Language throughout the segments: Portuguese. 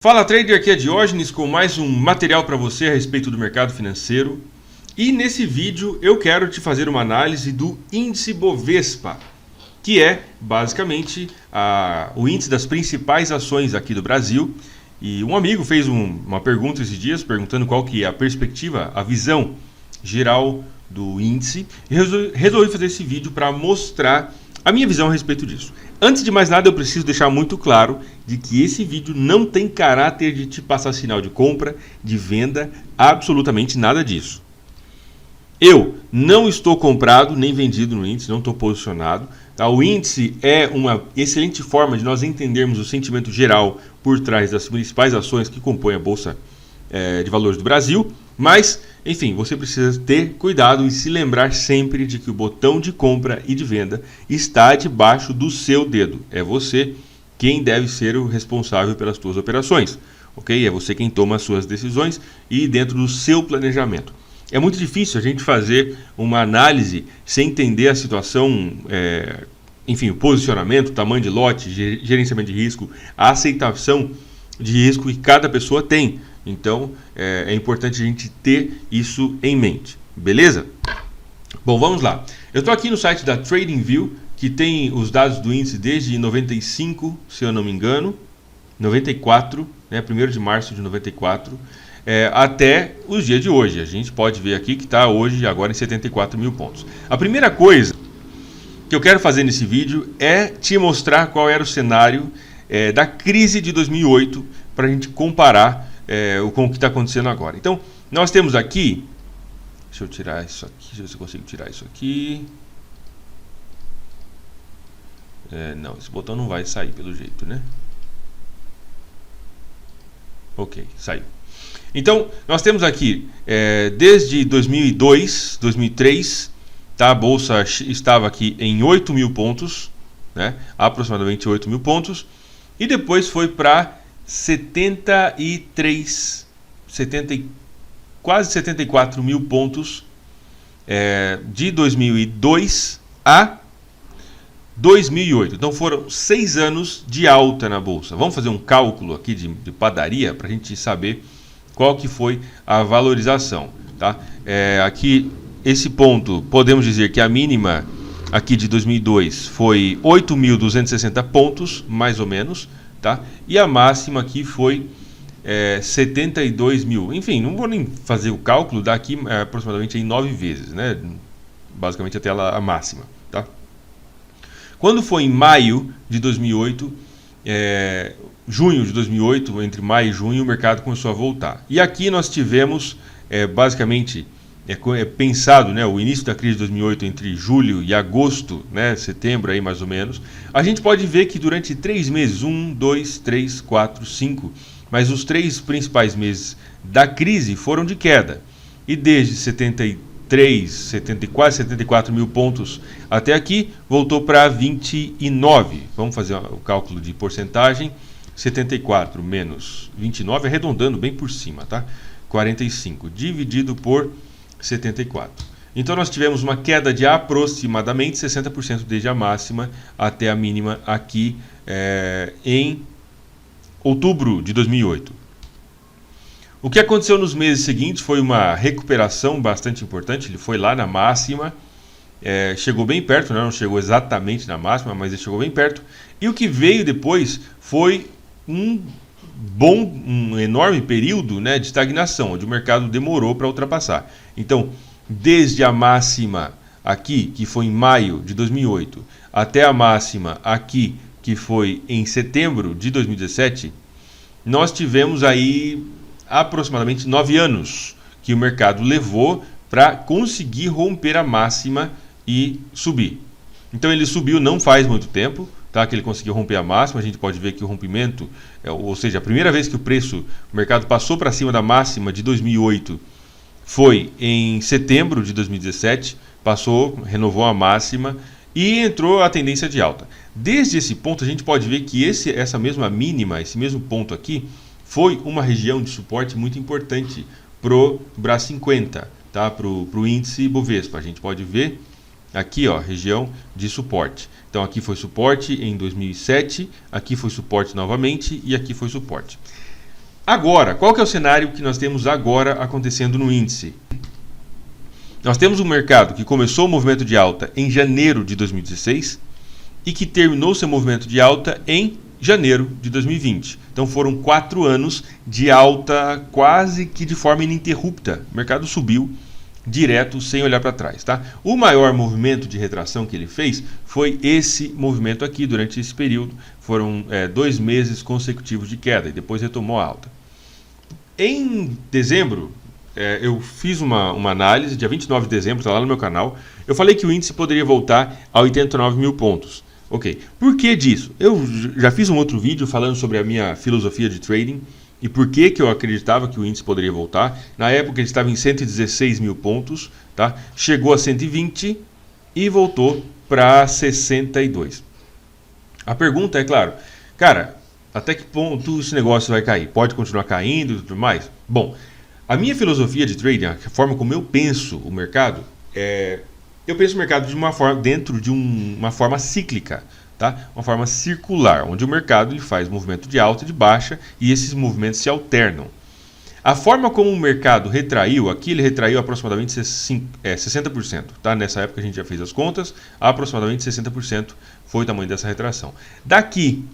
Fala Trader, aqui é Diógenes com mais um material para você a respeito do mercado financeiro. E nesse vídeo eu quero te fazer uma análise do índice Bovespa, que é basicamente o índice das principais ações aqui do Brasil. E um amigo fez uma pergunta esses dias, perguntando qual que é a perspectiva, a visão geral do índice. E resolvi fazer esse vídeo para mostrar a minha visão a respeito disso. Antes de mais nada, eu preciso deixar muito claro de que esse vídeo não tem caráter de te passar sinal de compra, de venda, absolutamente nada disso. Eu não estou comprado nem vendido no índice, não estou posicionado. Tá? O índice é uma excelente forma de nós entendermos o sentimento geral por trás das principais ações que compõem a Bolsa de Valores do Brasil. Mas, enfim, você precisa ter cuidado e se lembrar sempre de que o botão de compra e de venda está debaixo do seu dedo. É você quem deve ser o responsável pelas suas operações, ok? É você quem toma as suas decisões e dentro do seu planejamento. É muito difícil a gente fazer uma análise sem entender a situação, enfim, o posicionamento, o tamanho de lote, gerenciamento de risco, a aceitação de risco que cada pessoa tem. Então, é importante a gente ter isso em mente, beleza? Bom, vamos lá. Eu estou aqui no site da TradingView, que tem os dados do índice desde 95, se eu não me engano, 94, né, 1º de março de 94, até os dias de hoje. A gente pode ver aqui que está hoje, agora em 74 mil pontos. A primeira coisa que eu quero fazer nesse vídeo é te mostrar qual era o cenário da crise de 2008, para a gente comparar com o que está acontecendo agora. Então, nós temos aqui, deixa eu tirar isso aqui, deixa eu ver se eu consigo tirar isso aqui. Não, esse botão não vai sair pelo jeito, né? Ok, saiu. Então, nós temos aqui, desde 2002, 2003, tá? A Bolsa estava aqui em 8 mil pontos, né? Aproximadamente 8 mil pontos, e depois foi para quase 74 mil pontos de 2002 a 2008. Então foram 6 anos de alta na Bolsa. Vamos fazer um cálculo aqui de padaria para a gente saber qual que foi a valorização. Tá? Aqui, esse ponto, podemos dizer que a mínima aqui de 2002 foi 8.260 pontos, mais ou menos. Tá? E a máxima aqui foi 72 mil. Enfim, não vou nem fazer o cálculo, dá aqui aproximadamente em 9 vezes, né? Basicamente até a máxima. Tá? Quando foi em maio de 2008, junho de 2008, entre maio e junho, o mercado começou a voltar. E aqui nós tivemos basicamente pensado, né, o início da crise de 2008 entre julho e agosto, né, setembro aí mais ou menos, a gente pode ver que durante 3 meses, 1, 2, 3, 4, 5, mas os 3 principais meses da crise foram de queda. E desde quase 74 mil pontos até aqui, voltou para 29. Vamos fazer o cálculo de porcentagem. 74 menos 29, arredondando bem por cima, tá? 45, dividido por 74. Então nós tivemos uma queda de aproximadamente 60% desde a máxima até a mínima aqui em outubro de 2008. O que aconteceu nos meses seguintes foi uma recuperação bastante importante. Ele foi lá na máxima, chegou bem perto, né? Não chegou exatamente na máxima, mas ele chegou bem perto. E o que veio depois foi um enorme período, né, de estagnação, onde o mercado demorou para ultrapassar. Então, desde a máxima aqui, que foi em maio de 2008, até a máxima aqui, que foi em setembro de 2017, nós tivemos aí aproximadamente 9 anos que o mercado levou para conseguir romper a máxima e subir. Então ele subiu não faz muito tempo, tá, que ele conseguiu romper a máxima. A gente pode ver que o rompimento, ou seja, a primeira vez que o mercado passou para cima da máxima de 2008 foi em setembro de 2017, renovou a máxima e entrou a tendência de alta. Desde esse ponto a gente pode ver que essa mesma mínima, esse mesmo ponto aqui, foi uma região de suporte muito importante para o BRA 50, tá, para o índice Bovespa. A gente pode ver aqui, ó, região de suporte. Então aqui foi suporte em 2007, aqui foi suporte novamente e aqui foi suporte. Agora, qual que é o cenário que nós temos agora acontecendo no índice? Nós temos um mercado que começou o movimento de alta em janeiro de 2016 e que terminou seu movimento de alta em janeiro de 2020. Então foram 4 anos de alta quase que de forma ininterrupta. O mercado subiu direto sem olhar para trás, tá? O maior movimento de retração que ele fez foi esse movimento aqui durante esse período. Foram 2 meses consecutivos de queda e depois retomou a alta. Em dezembro, eu fiz uma análise, dia 29 de dezembro, está lá no meu canal. Eu falei que o índice poderia voltar a 89 mil pontos. Ok, por que disso? Eu já fiz um outro vídeo falando sobre a minha filosofia de trading e por que eu acreditava que o índice poderia voltar. Na época ele estava em 116 mil pontos, tá? Chegou a 120 e voltou para 62. A pergunta é, claro, cara, até que ponto esse negócio vai cair? Pode continuar caindo e tudo mais? Bom, a minha filosofia de trading, a forma como eu penso o mercado, eu penso o mercado de uma forma, dentro de uma forma cíclica, tá? Uma forma circular, onde o mercado ele faz movimento de alta e de baixa e esses movimentos se alternam. A forma como o mercado retraiu, aqui ele retraiu aproximadamente 60%, tá? Nessa época a gente já fez as contas, aproximadamente 60% foi o tamanho dessa retração. Daqui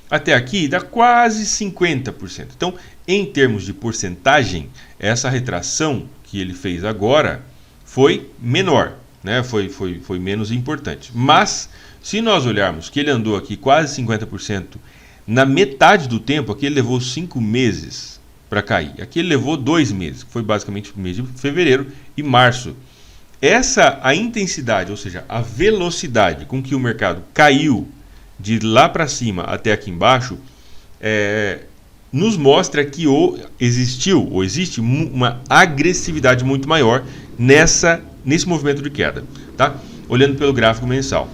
até aqui dá quase 50%. Então, em termos de porcentagem, essa retração que ele fez agora foi menor, né? Foi menos importante. Mas, se nós olharmos que ele andou aqui quase 50%, na metade do tempo, aqui ele levou 5 meses para cair. Aqui ele levou 2 meses, que foi basicamente o mês de fevereiro e março. A intensidade, ou seja, a velocidade com que o mercado caiu de lá para cima até aqui embaixo, nos mostra que existe uma agressividade muito maior nesse movimento de queda, tá? Olhando pelo gráfico mensal.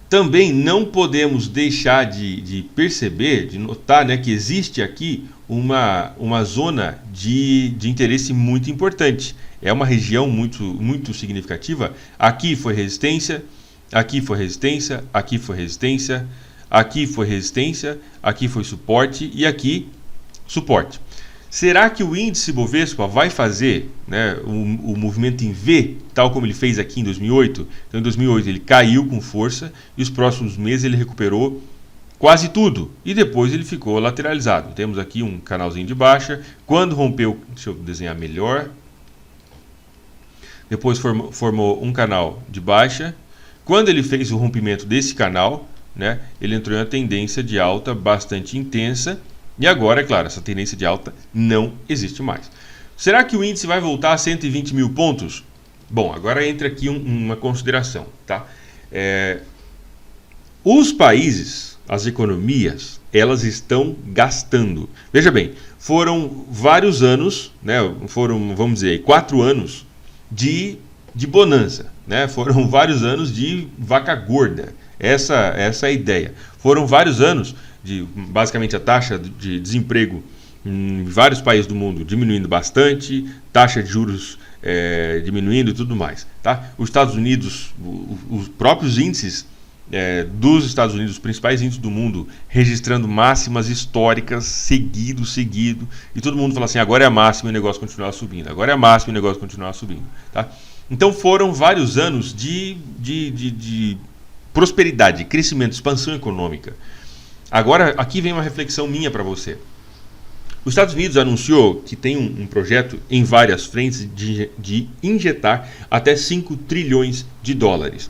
Também não podemos deixar de perceber, de notar, né, que existe aqui uma zona de interesse muito importante. É uma região muito significativa. Aqui foi resistência, aqui foi resistência, aqui foi resistência, aqui foi resistência, aqui foi suporte e aqui suporte. Será que o índice Bovespa vai fazer, né, o movimento em V, tal como ele fez aqui em 2008? Então, em 2008 ele caiu com força e os próximos meses ele recuperou quase tudo. E depois ele ficou lateralizado. Temos aqui um canalzinho de baixa. Quando rompeu, deixa eu desenhar melhor. Depois formou um canal de baixa. Quando ele fez o rompimento desse canal, né, ele entrou em uma tendência de alta bastante intensa. E agora, é claro, essa tendência de alta não existe mais. Será que o índice vai voltar a 120 mil pontos? Bom, agora entra aqui uma consideração, tá? Os países, as economias, elas estão gastando. Veja bem, foram vários anos, né? Foram, vamos dizer, 4 anos de bonança, né? Foram vários anos de vaca gorda. Essa é a ideia. Foram vários anos basicamente a taxa de desemprego em vários países do mundo diminuindo bastante, taxa de juros diminuindo e tudo mais, tá? Os Estados Unidos, os próprios índices dos Estados Unidos, os principais índices do mundo, registrando máximas históricas seguido, e todo mundo fala assim, agora é a máxima e o negócio continuar subindo, agora é a máxima e o negócio continuar subindo, tá? Então foram vários anos de prosperidade, crescimento, expansão econômica. Agora, aqui vem uma reflexão minha para você. Os Estados Unidos anunciou que tem um projeto em várias frentes de injetar até 5 trilhões de dólares.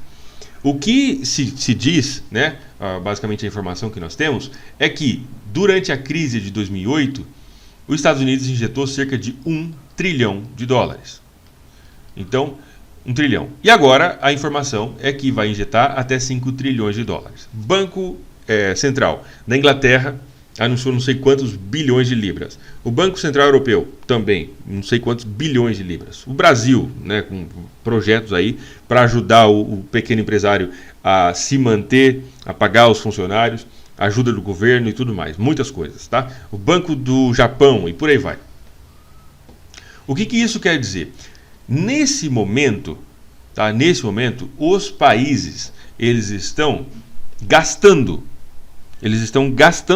O que se diz, né, basicamente a informação que nós temos, é que durante a crise de 2008, os Estados Unidos injetou cerca de 1 trilhão de dólares. Então, 1 trilhão. E agora a informação é que vai injetar até 5 trilhões de dólares. Banco Central da Inglaterra anunciou não sei quantos bilhões de libras. O Banco Central Europeu também, não sei quantos bilhões de libras. O Brasil, né, com projetos aí para ajudar o pequeno empresário a se manter, a pagar os funcionários, ajuda do governo e tudo mais, muitas coisas, tá? O Banco do Japão e por aí vai. O que isso quer dizer? Nesse momento, tá? Nesse momento, os países eles estão gastando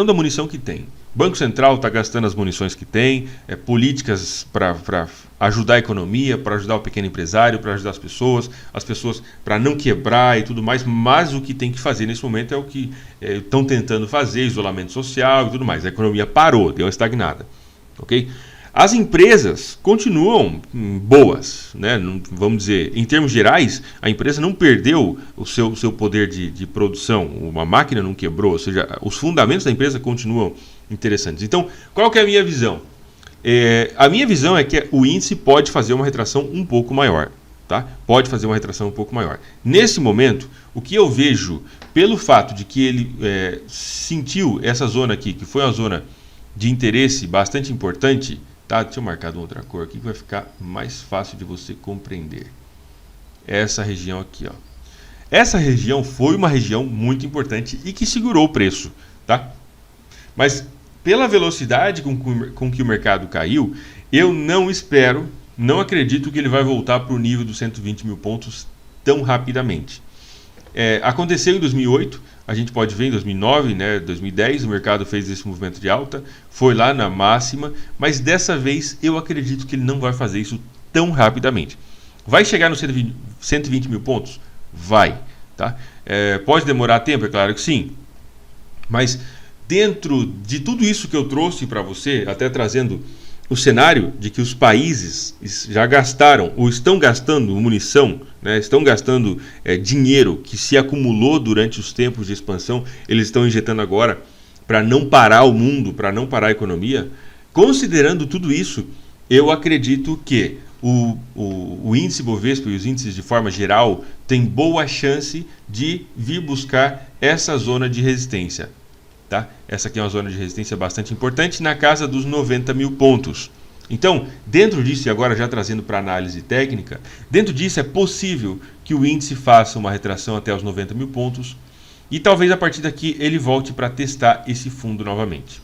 a munição que têm. Banco Central está gastando as munições que tem, políticas para ajudar a economia, para ajudar o pequeno empresário, para ajudar as pessoas para não quebrar e tudo mais, mas o que tem que fazer nesse momento é o que estão tentando fazer, isolamento social e tudo mais. A economia parou, deu uma estagnada, ok? As empresas continuam boas, né? Vamos dizer, em termos gerais, a empresa não perdeu o seu poder de produção, uma máquina não quebrou, ou seja, os fundamentos da empresa continuam interessantes. Então, qual que é a minha visão? A minha visão é que o índice pode fazer uma retração um pouco maior, tá? Pode fazer uma retração um pouco maior. Nesse momento, o que eu vejo, pelo fato de que ele sentiu essa zona aqui, que foi uma zona de interesse bastante importante, tá? Deixa eu marcar de outra cor aqui que vai ficar mais fácil de você compreender. Essa região aqui, ó. Essa região foi uma região muito importante e que segurou o preço, tá? Mas pela velocidade com que o mercado caiu, eu não acredito que ele vai voltar para o nível dos 120 mil pontos tão rapidamente. Aconteceu em 2008, a gente pode ver em 2009, né, 2010, o mercado fez esse movimento de alta, foi lá na máxima, mas dessa vez eu acredito que ele não vai fazer isso tão rapidamente. Vai chegar nos 120 mil pontos? Vai. Tá? Pode demorar tempo? É claro que sim. Mas dentro de tudo isso que eu trouxe para você, até trazendo o cenário de que os países já gastaram ou estão gastando munição, né, estão gastando dinheiro que se acumulou durante os tempos de expansão, eles estão injetando agora para não parar o mundo, para não parar a economia. Considerando tudo isso, eu acredito que o índice Bovespa e os índices de forma geral têm boa chance de vir buscar essa zona de resistência. Tá? Essa aqui é uma zona de resistência bastante importante, na casa dos 90 mil pontos. Então, dentro disso, e agora já trazendo para análise técnica, dentro disso é possível que o índice faça uma retração até os 90 mil pontos e talvez a partir daqui ele volte para testar esse fundo novamente.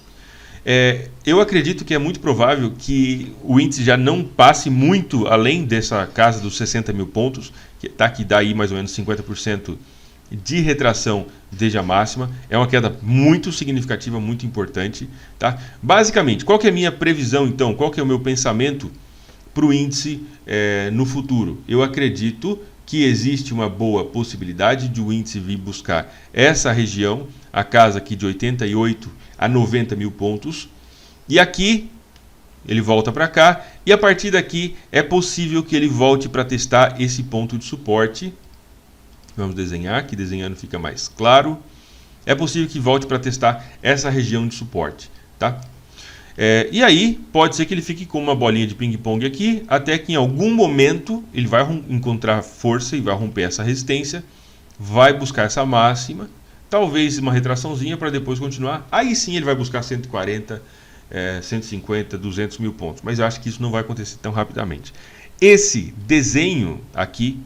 Eu acredito que é muito provável que o índice já não passe muito além dessa casa dos 60 mil pontos, que dá aí mais ou menos 50% de retração desde a máxima. É uma queda muito significativa, muito importante. Tá? Basicamente, qual que é a minha previsão então? Qual que é o meu pensamento para o índice no futuro? Eu acredito que existe uma boa possibilidade de o índice vir buscar essa região, a casa aqui de 88 a 90 mil pontos, e aqui ele volta para cá, e a partir daqui é possível que ele volte para testar esse ponto de suporte. Vamos desenhar, aqui desenhando fica mais claro. É possível que volte para testar essa região de suporte, tá? E aí pode ser que ele fique com uma bolinha de ping-pong aqui, até que em algum momento ele vai encontrar força e vai romper essa resistência, vai buscar essa máxima, talvez uma retraçãozinha para depois continuar. Aí sim ele vai buscar 140, 150, 200 mil pontos, mas eu acho que isso não vai acontecer tão rapidamente. Esse desenho aqui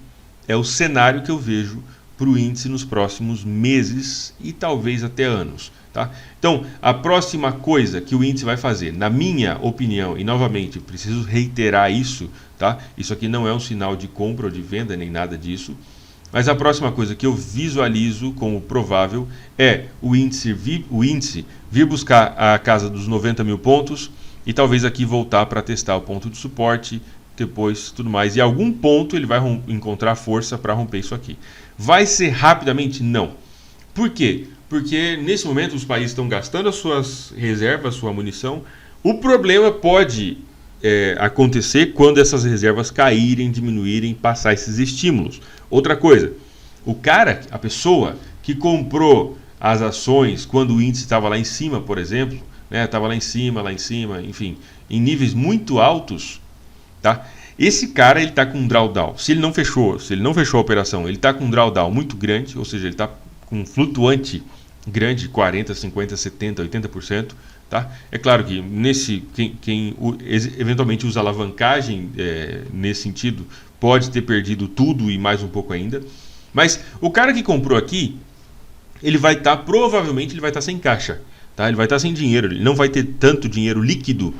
é o cenário que eu vejo para o índice nos próximos meses e talvez até anos. Tá? Então, a próxima coisa que o índice vai fazer, na minha opinião, e novamente preciso reiterar isso, tá? Isso aqui não é um sinal de compra ou de venda, nem nada disso, mas a próxima coisa que eu visualizo como provável é o índice vir buscar a casa dos 90 mil pontos e talvez aqui voltar para testar o ponto de suporte, depois tudo mais. E a algum ponto ele vai encontrar força para romper isso aqui. Vai ser rapidamente? Não. Por quê? Porque nesse momento os países estão gastando as suas reservas, sua munição. O problema pode acontecer quando essas reservas caírem, diminuírem, passar esses estímulos. Outra coisa, a pessoa que comprou as ações quando o índice estava lá em cima, por exemplo, né, estava lá em cima, enfim, em níveis muito altos, tá? Esse cara ele está com um drawdown. Se ele não fechou a operação, ele está com um drawdown muito grande, ou seja, ele está com um flutuante grande, 40%, 50%, 70%, 80%. Tá? É claro que quem eventualmente usa alavancagem nesse sentido pode ter perdido tudo e mais um pouco ainda. Mas o cara que comprou aqui, provavelmente ele vai estar sem caixa. Tá? Ele vai estar sem dinheiro, ele não vai ter tanto dinheiro líquido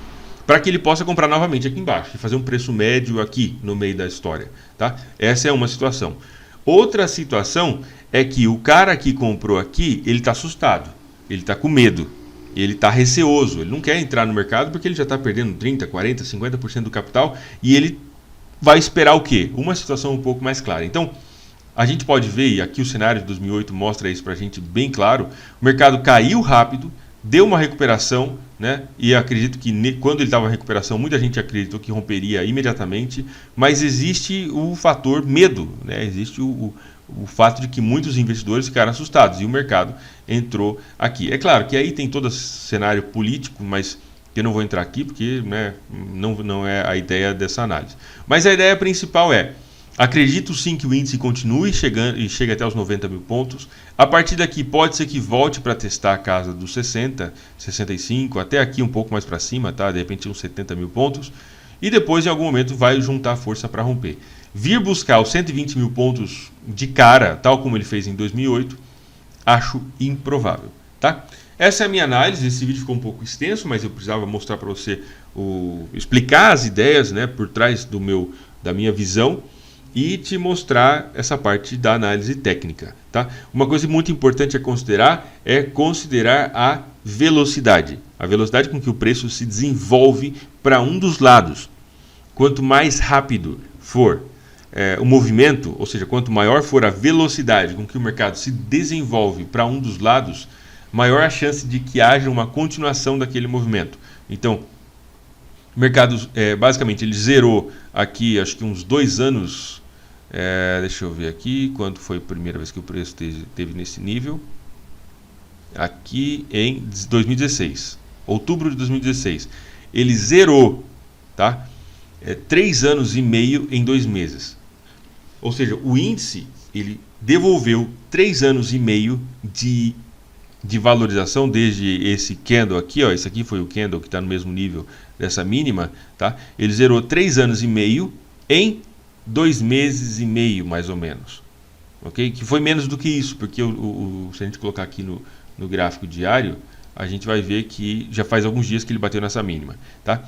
para que ele possa comprar novamente aqui embaixo e fazer um preço médio aqui no meio da história. Tá? Essa é uma situação. Outra situação é que o cara que comprou aqui, ele está assustado, ele está com medo. Ele está receoso, ele não quer entrar no mercado porque ele já está perdendo 30%, 40%, 50% do capital e ele vai esperar o quê? Uma situação um pouco mais clara. Então, a gente pode ver, e aqui o cenário de 2008 mostra isso para a gente bem claro, o mercado caiu rápido, deu uma recuperação, né? E acredito que quando ele estava em recuperação, muita gente acreditou que romperia imediatamente, mas existe o fator medo, né? Existe o fato de que muitos investidores ficaram assustados e o mercado entrou aqui. É claro que aí tem todo esse cenário político, mas eu não vou entrar aqui porque, né, não é a ideia dessa análise. Mas a ideia principal é: acredito sim que o índice continue chegando e chegue até os 90 mil pontos. A partir daqui pode ser que volte para testar a casa dos 60, 65, até aqui um pouco mais para cima, tá? De repente uns 70 mil pontos. E depois em algum momento vai juntar força para romper. Vir buscar os 120 mil pontos de cara, tal como ele fez em 2008, acho improvável, tá? Essa é a minha análise. Esse vídeo ficou um pouco extenso, mas eu precisava mostrar para você, explicar as ideias, né, por trás da minha visão e te mostrar essa parte da análise técnica, tá? Uma coisa muito importante é considerar a velocidade com que o preço se desenvolve para um dos lados. Quanto mais rápido for o movimento, ou seja, quanto maior for a velocidade com que o mercado se desenvolve para um dos lados, maior a chance de que haja uma continuação daquele movimento. Então, o mercado, basicamente, ele zerou aqui, acho que uns 2 anos, deixa eu ver aqui, quando foi a primeira vez que o preço esteve nesse nível, aqui em 2016, outubro de 2016, ele zerou, tá? 3 anos e meio em 2 meses. Ou seja, o índice ele devolveu 3 anos e meio de valorização desde esse candle aqui, ó, esse aqui foi o candle que está no mesmo nível dessa mínima, tá? Ele zerou 3 anos e meio em 2 meses e meio, mais ou menos, ok? Que foi menos do que isso, porque se a gente colocar aqui no gráfico diário, a gente vai ver que já faz alguns dias que ele bateu nessa mínima, tá?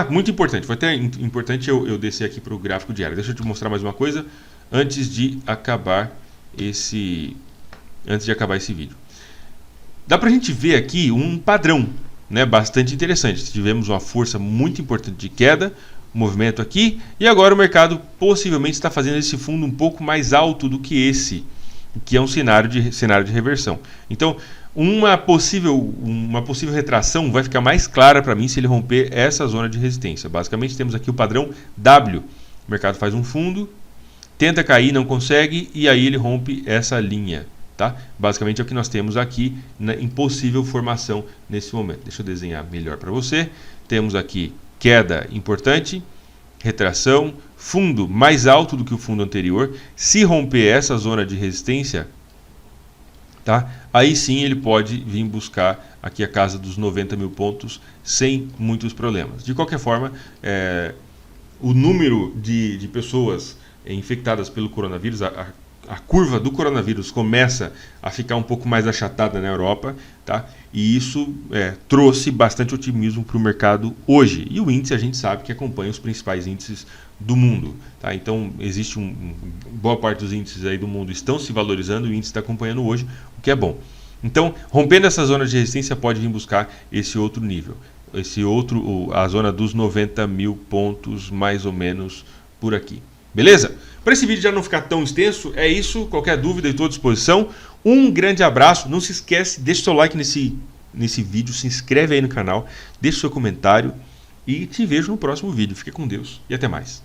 Muito importante, foi até importante eu descer aqui para o gráfico diário. Deixa eu te mostrar mais uma coisa antes de acabar esse vídeo. Dá para a gente ver aqui um padrão, né, bastante interessante. Tivemos uma força muito importante de queda, movimento aqui, e agora o mercado possivelmente está fazendo esse fundo um pouco mais alto do que esse, que é um cenário de reversão. Então, uma possível retração vai ficar mais clara para mim se ele romper essa zona de resistência. Basicamente temos aqui o padrão W. O mercado faz um fundo, tenta cair, não consegue, e aí ele rompe essa linha. Tá? Basicamente é o que nós temos aqui em possível formação nesse momento. Deixa eu desenhar melhor para você. Temos aqui queda importante, retração, fundo mais alto do que o fundo anterior. Se romper essa zona de resistência, tá? Aí sim ele pode vir buscar aqui a casa dos 90 mil pontos sem muitos problemas. De qualquer forma, o número de pessoas infectadas pelo coronavírus, a curva do coronavírus começa a ficar um pouco mais achatada na Europa, tá? E isso trouxe bastante otimismo para o mercado hoje. E o índice a gente sabe que acompanha os principais índices do mundo, tá? Então existe boa parte dos índices aí do mundo estão se valorizando e o índice está acompanhando hoje, o que é bom. Então, rompendo essa zona de resistência, pode vir buscar esse outro nível, a zona dos 90 mil pontos mais ou menos por aqui. Beleza? Para esse vídeo já não ficar tão extenso, é isso. Qualquer dúvida, estou à disposição. Um grande abraço. Não se esquece, deixa o seu like nesse vídeo, se inscreve aí no canal, deixa o seu comentário e te vejo no próximo vídeo. Fique com Deus e até mais.